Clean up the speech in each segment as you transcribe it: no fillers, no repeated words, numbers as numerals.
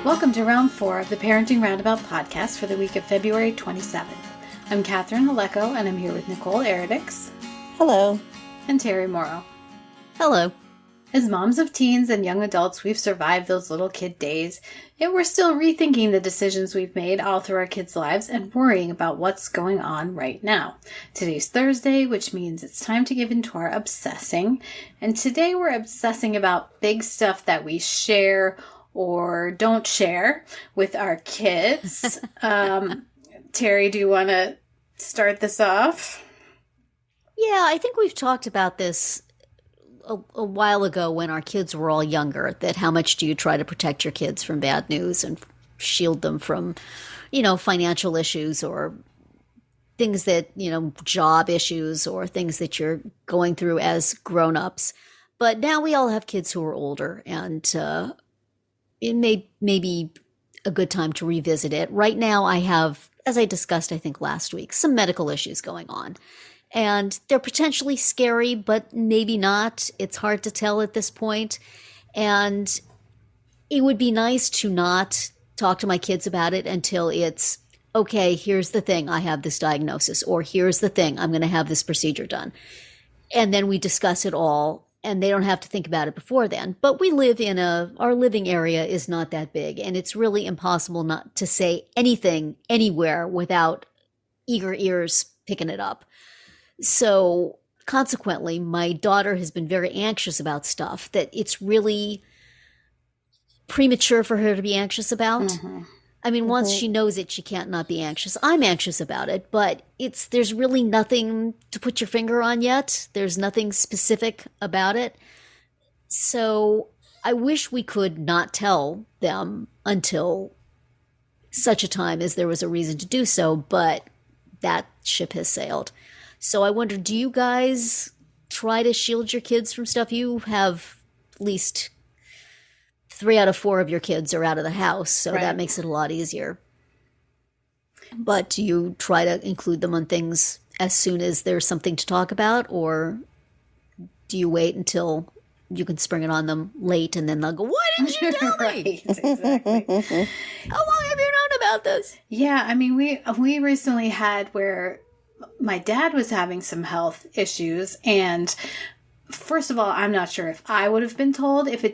Welcome to round 4 of the Parenting Roundabout podcast for the week of February 27th. I'm Catherine Aleko, and I'm here with Nicole Eridix. Hello. And Terry Morrow. Hello. As moms of teens and young adults, we've survived those little kid days, yet we're still rethinking the decisions we've made all through our kids' lives and worrying about what's going on right now. Today's Thursday, which means it's time to give into our obsessing. And today we're obsessing about big stuff that we share or don't share with our kids. Terry, do you want to start this off? Yeah, I think we've talked about this a while ago when our kids were all younger, that how much do you try to protect your kids from bad news and shield them from, financial issues or things that, job issues or things that you're going through as grown-ups. But now we all have kids who are older, and it may be a good time to revisit it. Right now I have, as I discussed, I think last week, some medical issues going on. And they're potentially scary, but maybe not. It's hard to tell at this point. And it would be nice to not talk to my kids about it until it's, okay, here's the thing, I have this diagnosis, or here's the thing, I'm going to have this procedure done. And then we discuss it all, and they don't have to think about it before then. But we live in our living area is not that big, and it's really impossible not to say anything anywhere without eager ears picking it up. So consequently, my daughter has been very anxious about stuff that it's really premature for her to be anxious about. Mm-hmm. I mean, once she knows it, she can't not be anxious. I'm anxious about it, but there's really nothing to put your finger on yet. There's nothing specific about it. So I wish we could not tell them until such a time as there was a reason to do so, but that ship has sailed. So I wonder, do you guys try to shield your kids from stuff? You have at least 3 out of 4 of your kids are out of the house, so right. That makes it a lot easier. But do you try to include them on things as soon as there's something to talk about, or do you wait until you can spring it on them late and then they'll go, why didn't you tell me? Right, exactly. How long have you known about this? Yeah, I mean, we recently had where my dad was having some health issues, and first of all, I'm not sure if I would have been told if he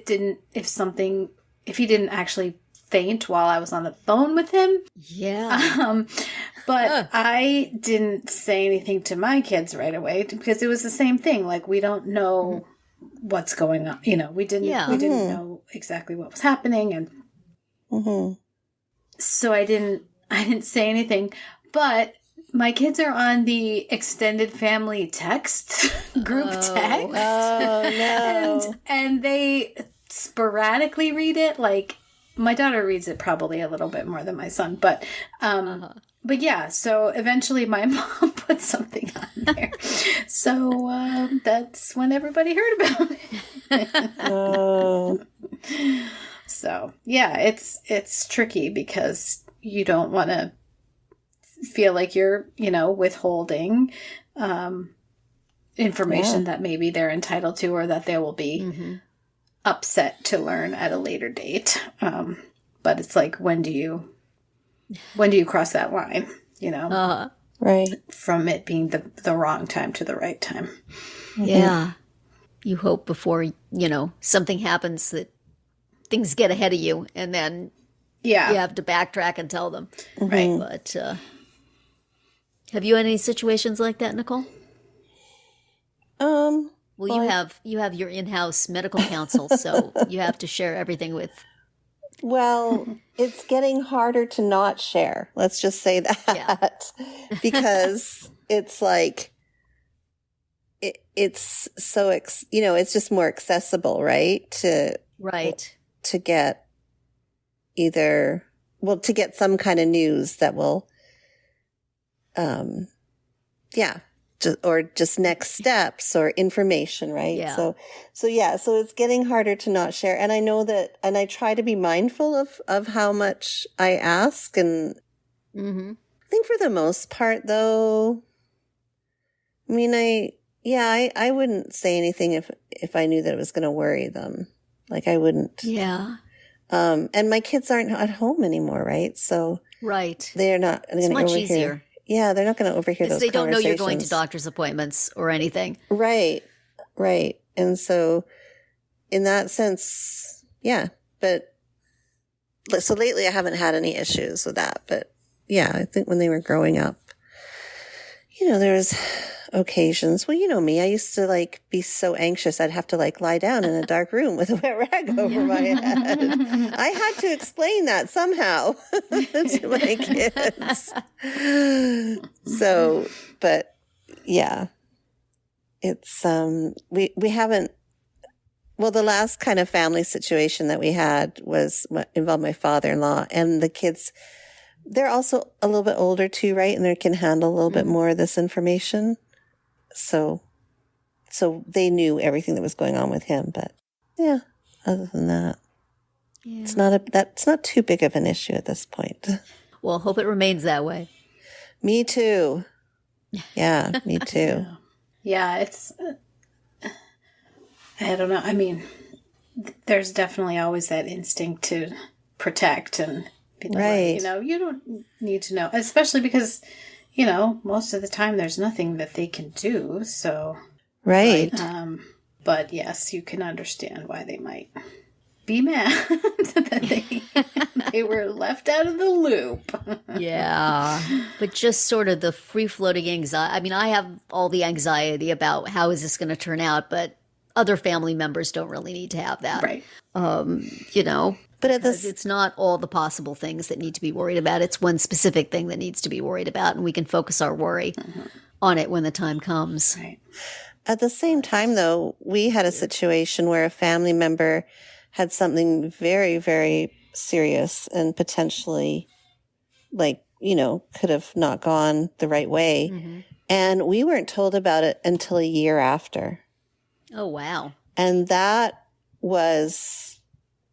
didn't actually faint while I was on the phone with him. Yeah. But I didn't say anything to my kids right away because it was the same thing. Like, we don't know what's going on. We didn't know exactly what was happening. And so I didn't say anything, but my kids are on the extended family text group text. Oh, no. And they sporadically read it. Like, my daughter reads it probably a little bit more than my son. But yeah, so eventually my mom put something on there. So that's when everybody heard about it. Oh. So, yeah, it's tricky because you don't want to feel like you're, withholding information that maybe they're entitled to or that they will be upset to learn at a later date. But it's like, when do you cross that line, Right. from it being the wrong time to the right time. Yeah. You hope before, something happens that things get ahead of you, and then you have to backtrack and tell them. Right. But have you had any situations like that, Nicole? Well, you have your in-house medical counsel, so you have to share everything with. Well, it's getting harder to not share. Let's just say that. Yeah. Because it's like, it's so, it's just more accessible, right? To get to get some kind of news that will, just next steps or information, right? Yeah. So it's getting harder to not share. And I know that, and I try to be mindful of how much I ask. And I think for the most part, though, I mean, I wouldn't say anything if I knew that it was going to worry them. Like, I wouldn't. Yeah. And my kids aren't at home anymore, right? So right. they're not going to much overhear. Easier. Yeah, they're not going to overhear those they don't know you're going to conversations. doctor's appointments or anything. Right. And so in that sense, yeah. But so lately I haven't had any issues with that. But yeah, I think when they were growing up, there was occasions. Well, you know me, I used to like be so anxious I'd have to like lie down in a dark room with a wet rag over my head. I had to explain that somehow to my kids. So, but yeah, it's, we haven't, well, the last kind of family situation that we had was involved my father-in-law, and the kids, they're also a little bit older too, right? And they can handle a little bit more of this information. So they knew everything that was going on with him. But yeah, other than that, that's not too big of an issue at this point. Well, hope it remains that way. Me too. Yeah, me too. Yeah, it's, I don't know. I mean, there's definitely always that instinct to protect and, right. You don't need to know, especially because, most of the time there's nothing that they can do. So, right. But yes, you can understand why they might be mad that they were left out of the loop. Yeah. But just sort of the free-floating anxiety. I mean, I have all the anxiety about how is this going to turn out, but other family members don't really need to have that. Right. But it's not all the possible things that need to be worried about. It's one specific thing that needs to be worried about, and we can focus our worry on it when the time comes. Right. At the same time, though, we had a situation where a family member had something very, very serious and potentially, could have not gone the right way. Mm-hmm. And we weren't told about it until a year after. Oh, wow. And that was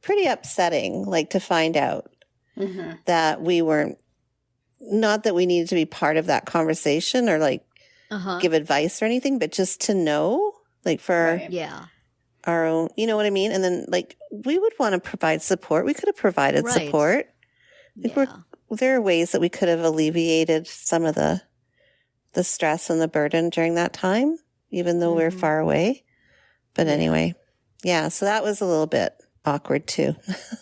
pretty upsetting, to find out that we weren't, not that we needed to be part of that conversation or give advice or anything, but just to know, for our own, you know what I mean? And then we would want to provide support. We could have provided support. There are ways that we could have alleviated some of the stress and the burden during that time, even though we're far away. But anyway, so that was a little bit awkward too.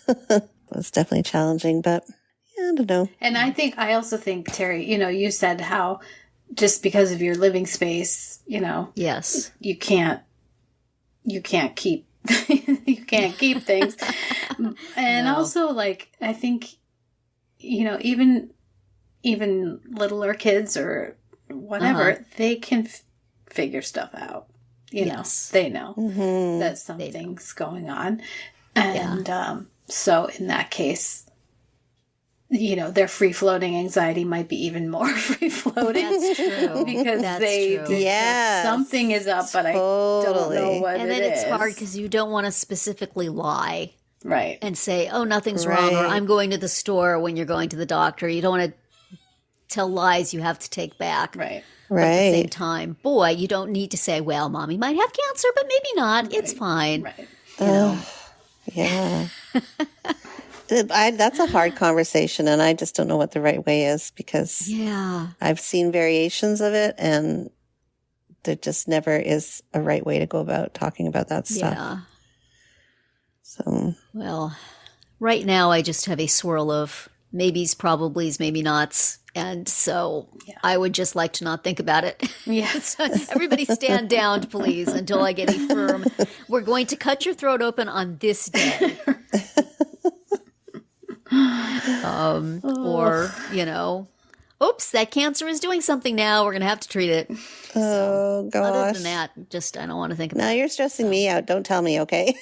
It was definitely challenging, but I don't know. And I also think, Terry, you said how just because of your living space, yes, you can't keep, you can't keep things. And also I think, even littler kids or whatever, they can figure stuff out. They know that something's going on. And so in that case, their free-floating anxiety might be even more free-floating. That's true. Because something is up, but I don't know what it is. And then it's hard because you don't want to specifically lie. Right. And say, oh, nothing's wrong, or I'm going to the store when you're going to the doctor. You don't want to tell lies you have to take back. Right. But at the same time, boy, you don't need to say, well, mommy might have cancer, but maybe not. Right. It's fine. Right. Yeah. That's a hard conversation, and I just don't know what the right way is because I've seen variations of it, and there just never is a right way to go about talking about that stuff. Yeah. So, well, right now I just have a swirl of maybes, probablys, maybe nots. And so I would just like to not think about it. Yes. So everybody stand down, please, until I get a firm, we're going to cut your throat open on this day. Or, oops, that cancer is doing something now. We're going to have to treat it. Oh, gosh. Other than that, I don't want to think about it. Now you're stressing me out. Don't tell me, okay?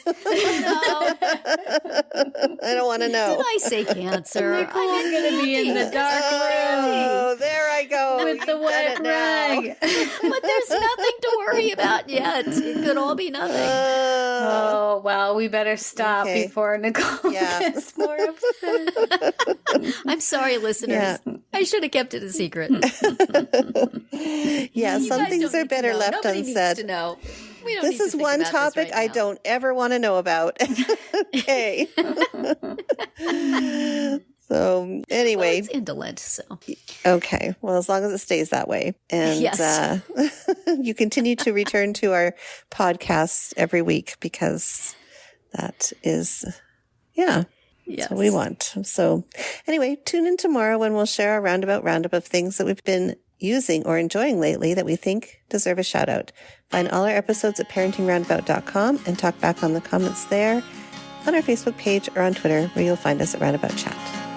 I don't want to know. Did I say cancer? Nicole's going to be in the dark room. Oh, there I go. With the wet rag. But there's nothing to worry about yet. It could all be nothing. Oh, well, we better stop before Nicole gets more upset. I'm sorry, listeners. Yeah. I should have kept it a secret. Some things are better left Nobody unsaid. Needs to know. This is one topic I don't ever want to know about. Okay. So anyway, it's indolent. So okay. Well, as long as it stays that way, and yes. You continue to return to our podcast every week because that is, that's what we want. So anyway, tune in tomorrow when we'll share our roundup of things that we've been using or enjoying lately that we think deserve a shout out. Find all our episodes at parentingroundabout.com and talk back on the comments there, on our Facebook page or on Twitter, where you'll find us at Roundabout Chat.